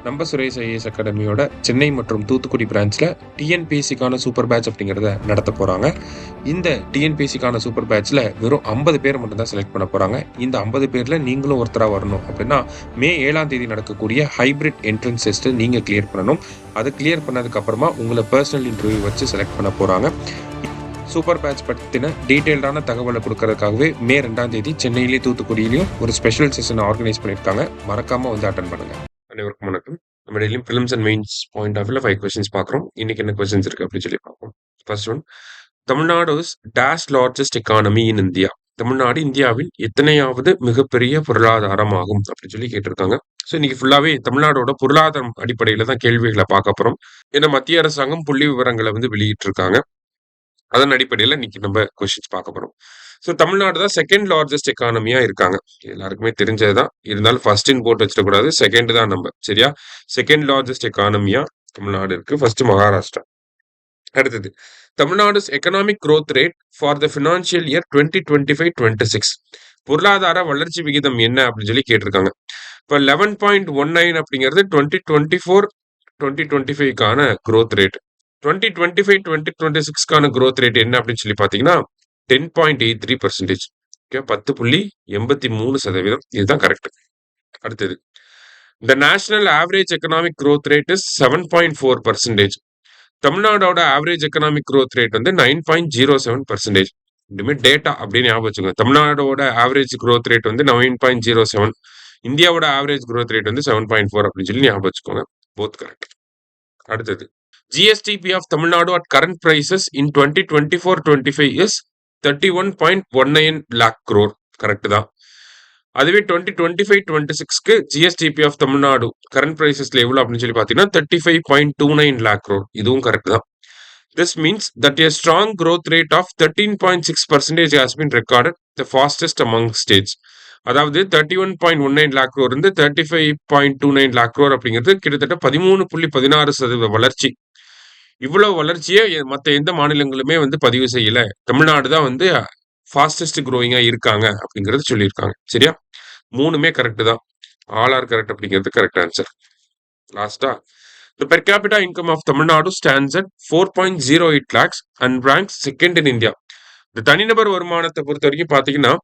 நம்ம சுரேஷ் ஐஏஎஸ் அகாடமியோட சென்னை மற்றும் Thoothukudi பிரான்ச்சில் டிஎன்பிஎஸ்சிக்கான super batch அப்படிங்கிறத நடத்த போகிறாங்க. இந்த டிஎன்பிஎஸ்சிக்கான சூப்பர் பேட்ச்சில் வெறும் 50 பேர் மட்டும்தான் செலக்ட் பண்ண போகிறாங்க. இந்த 50 பேரில் நீங்களும் ஒருத்தராக வரணும் அப்படின்னா மே 7ஆம் தேதி நடக்கக்கூடிய ஹைப்ரிட் என்ட்ரன்ஸ் டெஸ்ட்டு நீங்கள் கிளியர் பண்ணணும். அதை கிளியர் பண்ணதுக்கப்புறமா உங்களை பர்சனல் இன்டர்வியூ வச்சு செலக்ட் பண்ண போகிறாங்க. சூப்பர் பேட்ச் பற்றின டீட்டெயில்டான தகவலை கொடுக்கறதுக்காகவே மே 2ஆம் தேதி சென்னையிலேயும் தூத்துக்குடியிலையும் ஒரு ஸ்பெஷல் செஷன் ஆர்கனைஸ் பண்ணியிருக்காங்க. மறக்காமல் வந்து அட்டன் பண்ணுங்கள். அனைவருக்கும் வணக்கம். நம்ம டெய்லியும் prelims and mains point of வியூல 5 கொஸ்டின்ஸ் பார்க்குறோம். இன்னைக்கு என்ன கொஸ்டின்ஸ் இருக்கு அப்படின்னு சொல்லி பார்ப்போம். First one, Tamil Nadu's dash largest economy in India. Tamil Nadu இந்தியாவின் எத்தனையாவது மிகப்பெரிய பொருளாதாரம் ஆகும் அப்படின்னு சொல்லி கேட்டிருக்காங்க. ஸோ இன்னைக்கு ஃபுல்லாவே தமிழ்நாடோட பொருளாதாரம் அடிப்படையில தான் கேள்விகளை பார்க்க போறோம். ஏன்னா மத்திய அரசாங்கம் புள்ளி விவரங்களை வந்து வெளியிட்டிருக்காங்க. அதன் அடிப்படையில் இன்னைக்கு நம்ம கொஸ்டின்ஸ் பார்க்க போறோம். ஸோ தமிழ்நாடு தான் செகண்ட் லார்ஜஸ்ட் எக்கானமியா இருக்காங்க. எல்லாருக்குமே தெரிஞ்சதுதான். இருந்தாலும் ஃபர்ஸ்ட்னு போட்டு வச்சிடக்கூடாது. செகண்ட் தான் நம்ம, சரியா? செகண்ட் லார்ஜஸ்ட் எக்கானமியா தமிழ்நாடு இருக்கு. ஃபர்ஸ்ட் மகாராஷ்டிரா. அடுத்தது, Tamil Nadu economic growth rate for the financial year 2025-26. பொருளாதார வளர்ச்சி விகிதம் என்ன அப்படின்னு சொல்லி கேட்டிருக்காங்க. இப்போ 11.19 அப்படிங்கிறது 2024-2025க்கான growth ரேட். 2025-2026க்கான growth ரேட் என்ன அப்படின்னு சொல்லி பார்த்தீங்கன்னா 10.83%. ஓகே, 10.83%. இதுதான் கரெக்ட். அடுத்தது, the national average economic growth rate is 7.4%. தமிழ்நாடோட ஆவரேஜ் எக்கனாமிக் growth ரேட் வந்து 9.07%. இதுமே டேட்டா அப்படின்னு ஞாபகம் வச்சுக்கோங்க. தமிழ்நாடோட ஆவரேஜ் growth ரேட் வந்து 9.07. இந்தியாவோட ஆவரேஜ் growth ரேட் வந்து 7.4 அப்படின்னு சொல்லி ஞாபகம் வச்சுக்கோங்க. Both correct. அடுத்தது, GSDP of Tamil Nadu at current prices in 2024-25 is 31.19 lakh crore. Correct தான். அதுவே 2025-26க்கு ஜிஎஸ்டிபி ஆஃப் தமிழ்நாடு கரண்ட் பிரைசஸ்ல எவ்வளவு அப்படின்னு சொல்லி பார்த்தீங்கன்னா 35.29 lakh crore. இதுவும் கரெக்ட் தான். This means that a strong growth rate of 13.6% has been recorded, the fastest among states. அதாவது 31.19 lakh crore இருந்து 35.29 lakh crore அப்படிங்கிறது கிட்டத்தட்ட 13.16% வளர்ச்சி. இவ்வளவு வளர்ச்சியை மற்ற எந்த மாநிலங்களுமே வந்து பதிவு செய்யல. தமிழ்நாடு தான் வந்து ஃபாஸ்டஸ்ட் க்ரோயிங்கா இருக்காங்க அப்படிங்கிறது சொல்லியிருக்காங்க. சரியா? மூணுமே கரெக்ட் தான். ஆல் ஆர் கரெக்ட் அப்படிங்கிறது கரெக்ட் ஆன்சர். லாஸ்டா, the per capita income of Tamil Nadu stands at 4.08 lakhs and ranks second in India. இந்த தனிநபர் வருமானத்தை பொறுத்த வரைக்கும் பாத்தீங்கன்னா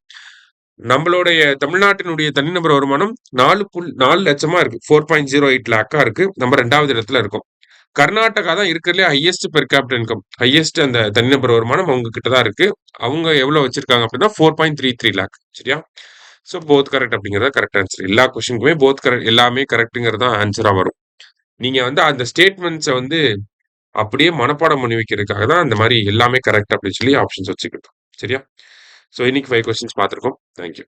நம்மளுடைய தமிழ்நாட்டினுடைய தனிநபர் வருமானம் 4 லட்சமா இருக்கு. 4.08 லேக்கா இருக்கு. நம்ம 2வது இடத்துல இருக்கோம். கர்நாடகா தான் இருக்கிறதுலே highest per capital income, highest அந்த தனிநபர் வருமானம் அவங்க கிட்ட தான் இருக்கு. அவங்க எவ்வளவு வச்சிருக்காங்க அப்படின்னா 4.33 லேக். சரியா? ஸோ போத் கரெக்ட் அப்படிங்கிறத கரெக்ட் ஆன்சர். எல்லா கொஸ்டினுக்குமே போத் கரெக்ட், எல்லாமே கரெக்டுங்கிறது தான் ஆன்சரா வரும். நீங்க வந்து அந்த ஸ்டேட்மெண்ட்ஸை வந்து அப்படியே மனப்பாடம் பண்ணி வைக்கிறதுக்காக தான் அந்த மாதிரி எல்லாமே கரெக்ட் அப்படின்னு சொல்லி ஆப்ஷன்ஸ் வச்சுக்கிட்டோம். சரியா? ஸோ இன்னைக்கு 5 கொஸ்டின்ஸ் பார்த்துருக்கோம். தேங்க்யூ.